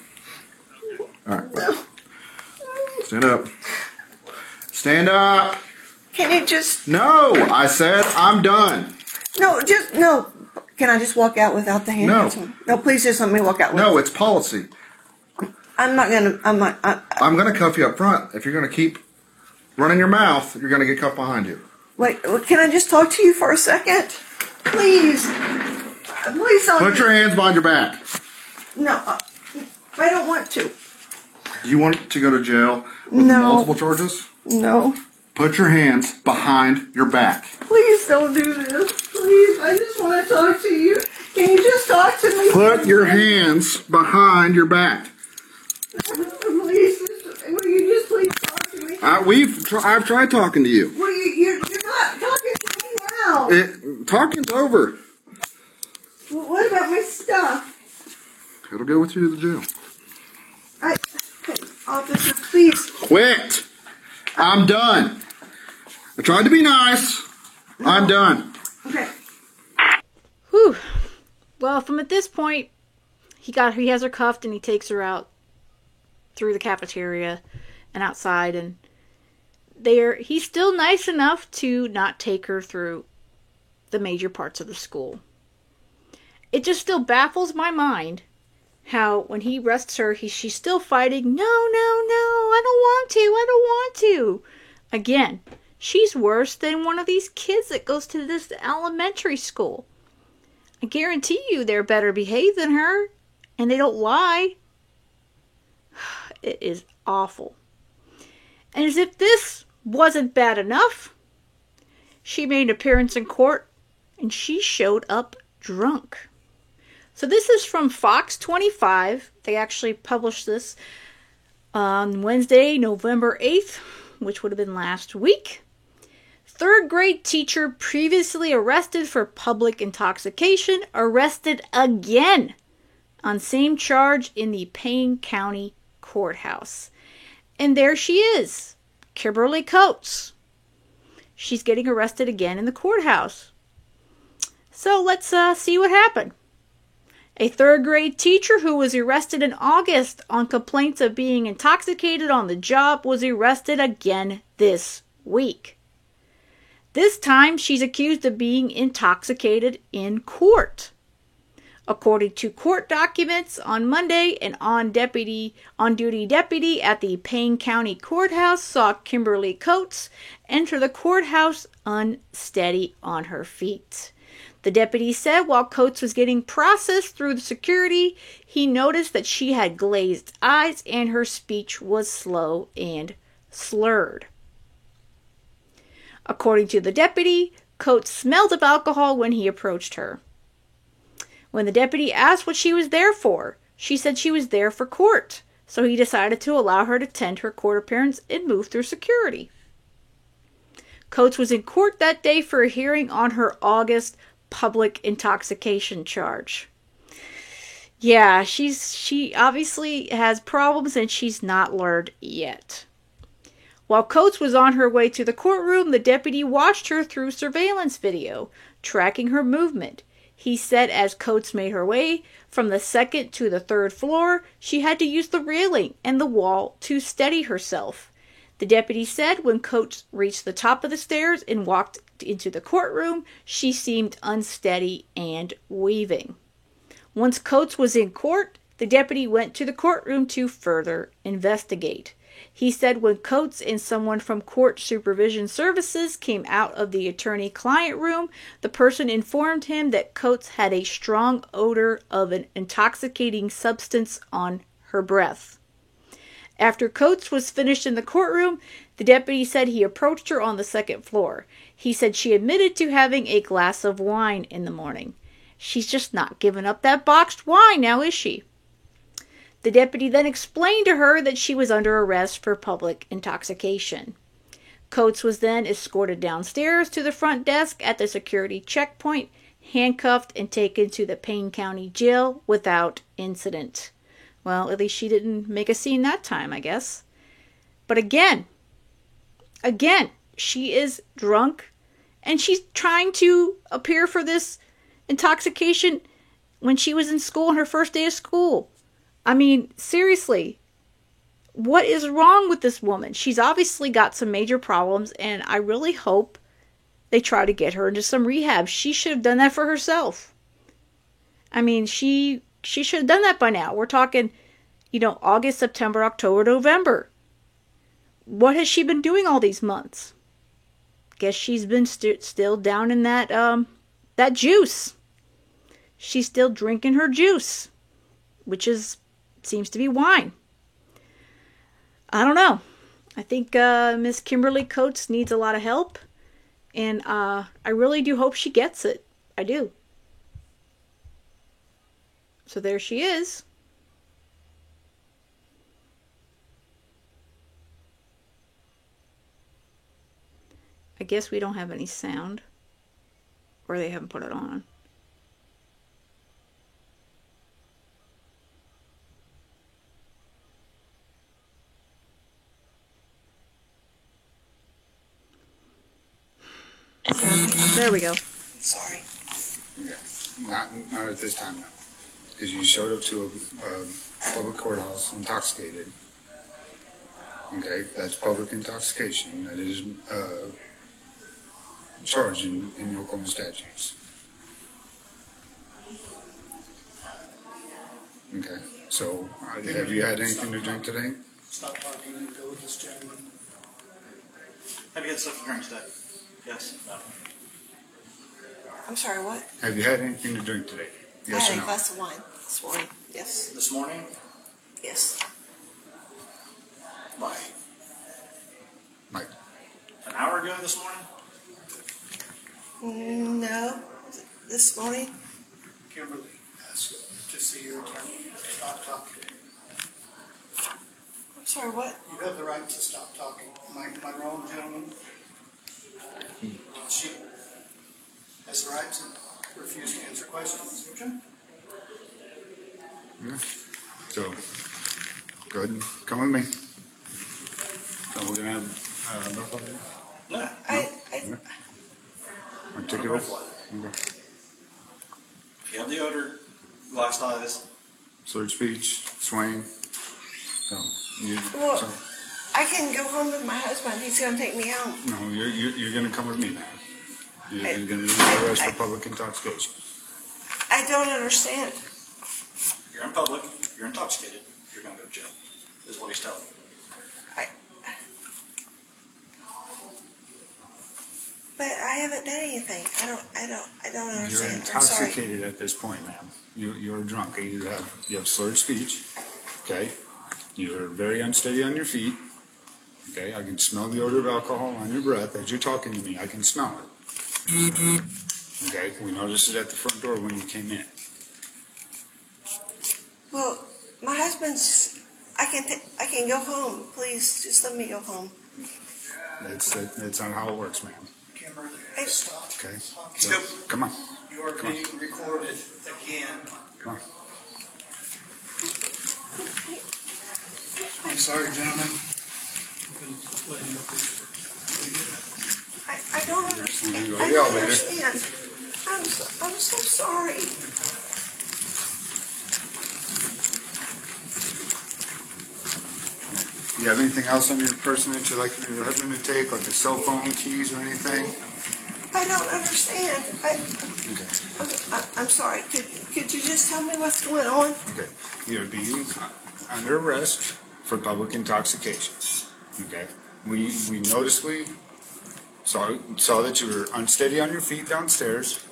[SPEAKER 4] All right. Stand up. Stand up.
[SPEAKER 3] Can you just,
[SPEAKER 4] No, I said I'm done.
[SPEAKER 3] no. Can I just walk out without the handcuffs on? No, please just let me walk out.
[SPEAKER 4] No, it's policy.
[SPEAKER 3] I'm not.
[SPEAKER 4] I'm going to cuff you up front. If you're going to keep running your mouth, you're going to get cuffed behind you.
[SPEAKER 3] Wait, can I just talk to you for a second? Please. Please don't.
[SPEAKER 4] Put your hands behind your back.
[SPEAKER 3] No, I don't want to.
[SPEAKER 4] Do you want to go to jail with
[SPEAKER 3] No.
[SPEAKER 4] multiple charges?
[SPEAKER 3] No.
[SPEAKER 4] Put your hands behind your back.
[SPEAKER 3] Please don't do this. Please, I just want to talk to you. Can you just talk to me?
[SPEAKER 4] Put your hands behind your back.
[SPEAKER 3] Please, will you just please talk to me?
[SPEAKER 4] I've tried talking to you.
[SPEAKER 3] Well, you're not talking to me now.
[SPEAKER 4] Talking's over.
[SPEAKER 3] Well, what about my stuff?
[SPEAKER 4] It'll go with you to the jail.
[SPEAKER 3] Officer, please.
[SPEAKER 4] Quit. I'm done. I tried to be nice. I'm done.
[SPEAKER 3] Okay.
[SPEAKER 1] Whew. Well, from at this point, he has her cuffed and he takes her out through the cafeteria and outside, and he's still nice enough to not take her through the major parts of the school. It just still baffles my mind how when he arrests her, she's still fighting, no, I don't want to. Again, she's worse than one of these kids that goes to this elementary school. I guarantee you they're better behaved than her, and they don't lie. It is awful. And as if this wasn't bad enough, she made an appearance in court, and she showed up drunk. So this is from Fox 25. They actually published this on Wednesday, November 8th, which would have been last week. Third grade teacher previously arrested for public intoxication, arrested again on same charge in the Payne County Courthouse. And there she is, Kimberly Coates. She's getting arrested again in the courthouse. So let's see what happened. A third grade teacher who was arrested in August on complaints of being intoxicated on the job was arrested again this week. This time she's accused of being intoxicated in court. According to court documents, on Monday, an on-duty deputy at the Payne County Courthouse saw Kimberly Coates enter the courthouse unsteady on her feet. The deputy said while Coates was getting processed through the security, he noticed that she had glazed eyes and her speech was slow and slurred. According to the deputy, Coates smelled of alcohol when he approached her. When the deputy asked what she was there for, she said she was there for court, so he decided to allow her to attend her court appearance and move through security. Coates was in court that day for a hearing on her August public intoxication charge. Yeah, she obviously has problems and she's not learned yet. While Coates was on her way to the courtroom, the deputy watched her through surveillance video, tracking her movement. He said as Coates made her way from the second to the third floor, she had to use the railing and the wall to steady herself. The deputy said when Coates reached the top of the stairs and walked into the courtroom, she seemed unsteady and weaving. Once Coates was in court, the deputy went to the courtroom to further investigate. He said when Coates and someone from Court Supervision Services came out of the attorney-client room, the person informed him that Coates had a strong odor of an intoxicating substance on her breath. After Coates was finished in the courtroom, the deputy said he approached her on the second floor. He said she admitted to having a glass of wine in the morning. She's just not giving up that boxed wine now, is she? The deputy then explained to her that she was under arrest for public intoxication. Coates was then escorted downstairs to the front desk at the security checkpoint, handcuffed and taken to the Payne County Jail without incident. Well, at least she didn't make a scene that time, I guess. But again, she is drunk, and she's trying to appear for this intoxication when she was in school on her first day of school. I mean, seriously, what is wrong with this woman? She's obviously got some major problems, and I really hope they try to get her into some rehab. She should have done that for herself. I mean, she should have done that by now. We're talking, August, September, October, November. What has she been doing all these months? Guess she's been still down in that juice. She's still drinking her juice, which seems to be wine. I don't know. I think Miss Kimberly Coates needs a lot of help, and I really do hope she gets it. I do. So there she is. I guess we don't have any sound, or they haven't put it on. There we go.
[SPEAKER 3] Sorry.
[SPEAKER 7] Okay. Not at this time, no. Because you showed up to a public courthouse intoxicated. Okay, that's public intoxication. That is charged in Oklahoma statutes. Okay, so have you had anything to drink today?
[SPEAKER 8] Stop talking and go with this gentleman. Have you had something to drink today? Yes. No.
[SPEAKER 3] I'm sorry, what?
[SPEAKER 7] Have you had anything to drink today? Yes
[SPEAKER 3] I
[SPEAKER 7] or
[SPEAKER 3] had
[SPEAKER 7] no?
[SPEAKER 3] a glass of wine this morning. Yes.
[SPEAKER 8] This morning?
[SPEAKER 3] Yes.
[SPEAKER 8] Why?
[SPEAKER 7] Like,
[SPEAKER 8] An hour ago this morning?
[SPEAKER 3] No. This morning?
[SPEAKER 8] Kimberly asked to see your attorney. Stop talking.
[SPEAKER 3] I'm sorry, what?
[SPEAKER 8] You have the right to stop talking. Am I wrong, gentlemen? She has the right to refuse to answer questions. Okay?
[SPEAKER 7] yeah. So, go ahead and come with me. So we're gonna have rough on you?
[SPEAKER 8] No.
[SPEAKER 7] Yeah. Or take it off? Okay.
[SPEAKER 8] If you have the odor, last night is
[SPEAKER 7] Slurred speech, swaying. So,
[SPEAKER 3] Well-
[SPEAKER 7] so,
[SPEAKER 3] I can go home with my husband. He's going to take me home.
[SPEAKER 7] no, you're going to come with me now. You're going to be arrested for public intoxication.
[SPEAKER 3] I don't understand.
[SPEAKER 8] you're in public, you're intoxicated, you're going to go to jail. Is what he's telling you.
[SPEAKER 3] But I haven't done anything. I don't
[SPEAKER 7] You're
[SPEAKER 3] understand. I'm sorry.
[SPEAKER 7] intoxicated at this point, ma'am. You're drunk. You have slurred speech. Okay. You're very unsteady on your feet. Okay. I can smell the odor of alcohol on your breath as you're talking to me. I can smell it. Okay. We noticed it at the front door when you came in.
[SPEAKER 3] Well, my husband's. I can go home. Please, just let me go home.
[SPEAKER 7] That's not how it works, ma'am.
[SPEAKER 8] Kimberly,
[SPEAKER 3] I-
[SPEAKER 8] stop.
[SPEAKER 7] Okay.
[SPEAKER 8] Stop.
[SPEAKER 7] Come on.
[SPEAKER 8] You are
[SPEAKER 7] Come on.
[SPEAKER 8] being recorded again.
[SPEAKER 7] Come on.
[SPEAKER 8] I'm sorry, gentlemen.
[SPEAKER 3] I don't understand.
[SPEAKER 7] Go to
[SPEAKER 3] I
[SPEAKER 7] the
[SPEAKER 3] don't
[SPEAKER 7] elevator.
[SPEAKER 3] understand. I'm so sorry.
[SPEAKER 7] Do you have anything else on your person that you'd like your husband to take, like a cell phone, keys, or anything?
[SPEAKER 3] I don't understand.
[SPEAKER 7] Okay.
[SPEAKER 3] I'm sorry. Could you just tell me what's going on?
[SPEAKER 7] Okay. You're being under arrest for public intoxication. Okay. We noticeably saw that you were unsteady on your feet downstairs.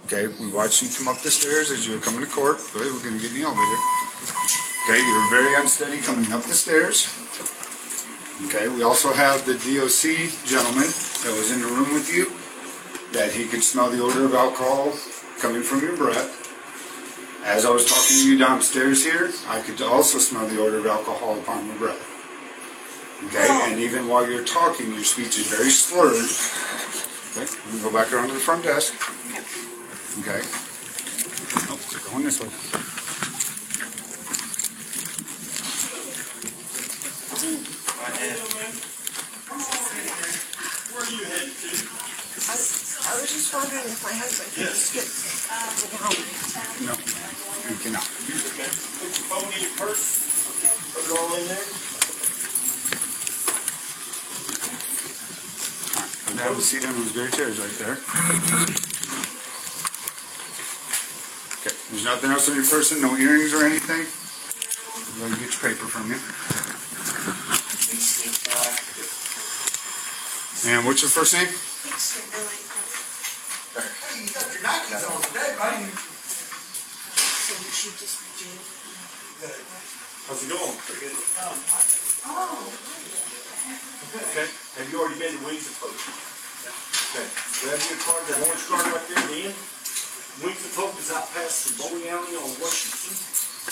[SPEAKER 7] Okay. We watched you come up the stairs as you were coming to court. Go ahead, we're going to get in the elevator. Okay. You were very unsteady coming up the stairs. Okay. We also have the DOC gentleman that was in the room with you, that he could smell the odor of alcohol coming from your breath. As I was talking to you downstairs here, I could also smell the odor of alcohol upon your breath. Okay, and even while you're talking, your speech is very slurred. Okay, we can go back around to the front desk. Okay. Oh, we're going this way.
[SPEAKER 8] Where are you headed to?
[SPEAKER 3] I was just wondering if my husband could just get me home.
[SPEAKER 7] No, you cannot.
[SPEAKER 8] Okay. Put your phone in your purse. all in there?
[SPEAKER 7] Have a seat on those great chairs right there. Okay, there's nothing else on your person, no earrings or anything? Let me get your paper from you. And what's your first name?
[SPEAKER 8] Hey, you got your Nikes on today, buddy. How's it going? Pretty good. Okay. Have you already been to Wings of Hope? Okay. Grab your card, that orange card right there at the end. Wings of Hope is out past the bowling alley on Washington.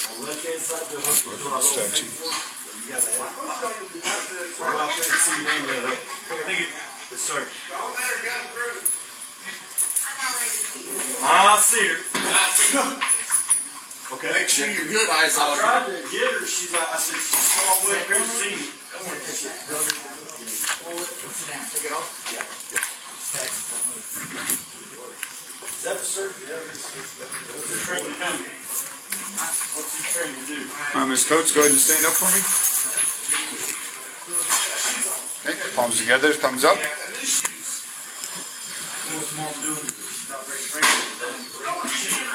[SPEAKER 8] On the left hand side, there's a little statue. You got that. Go out there and see your name there. Thank you. Yes, sir. I see her. Okay.
[SPEAKER 9] Make sure you're good, eyes
[SPEAKER 8] I
[SPEAKER 9] on her.
[SPEAKER 8] tried to get her. She's like, I said, she's so all the way up here to see me.
[SPEAKER 9] Take it off.
[SPEAKER 8] Is that the surgery? What's the training to do? What's the training to do?
[SPEAKER 7] Ms. Coates, go ahead and stand up for me. Okay, palms together, thumbs up.
[SPEAKER 8] What's mom doing? She's not very trained.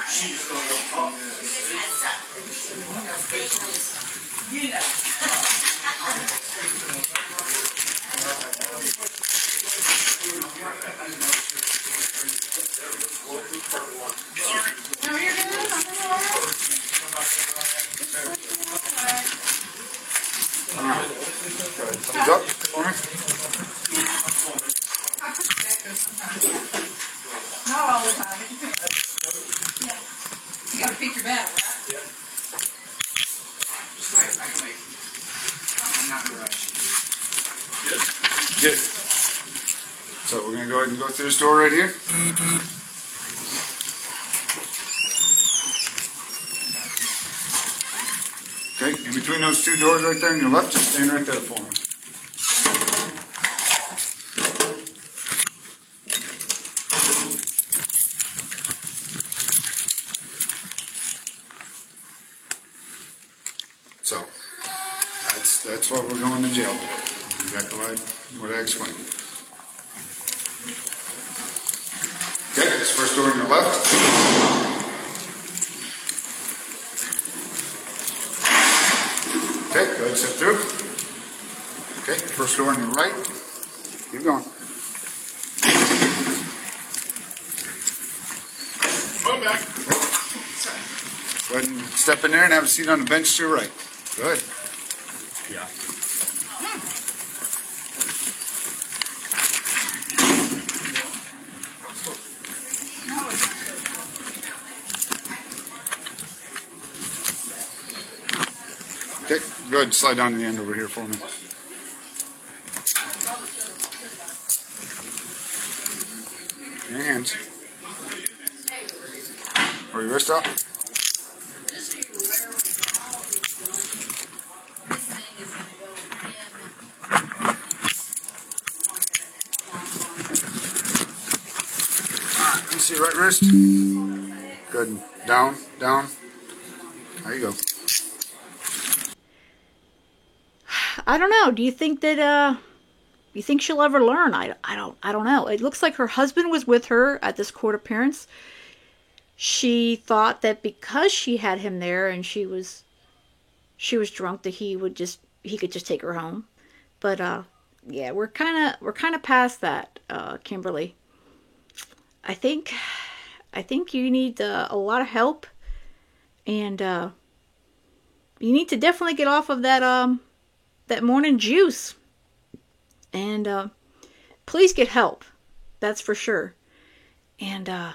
[SPEAKER 8] She's just going to talk.
[SPEAKER 7] Thumbs up for me.
[SPEAKER 10] Not all the time. You gotta pick your battle, right?
[SPEAKER 9] I can make. I'm not in a rush.
[SPEAKER 7] Good. So we're going to go ahead and go through this door right here. Okay, in between those two doors right there on your left, just stand right there for me. So, that's why we're going to jail today. Exactly what I explained. Okay, this first door on your left. Okay, go ahead and step through. Okay, first door on your right. Keep going.
[SPEAKER 9] Come back.
[SPEAKER 7] Go ahead and step in there and have a seat on the bench to your right. Good. Yeah. Okay, go ahead and slide down to the end over here for me. Your hands. Or your wrist up. You see your right wrist? Good. Down, down. There you go.
[SPEAKER 1] I don't know. Do you think that you think she'll ever learn? I don't know. It looks like her husband was with her at this court appearance. She thought that because she had him there and she was drunk that he could just take her home. But yeah, we're kind of past that, Kimberly. I think you need a lot of help, and you need to definitely get off of that morning juice. And please get help. That's for sure. And I'm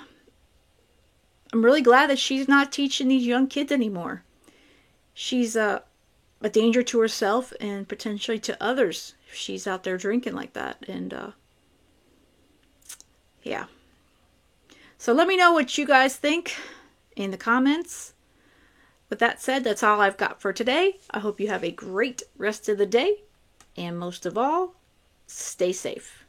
[SPEAKER 1] really glad that she's not teaching these young kids anymore. She's a danger to herself and potentially to others if she's out there drinking like that. And yeah. So let me know what you guys think in the comments. With that said, that's all I've got for today. I hope you have a great rest of the day. And most of all, stay safe.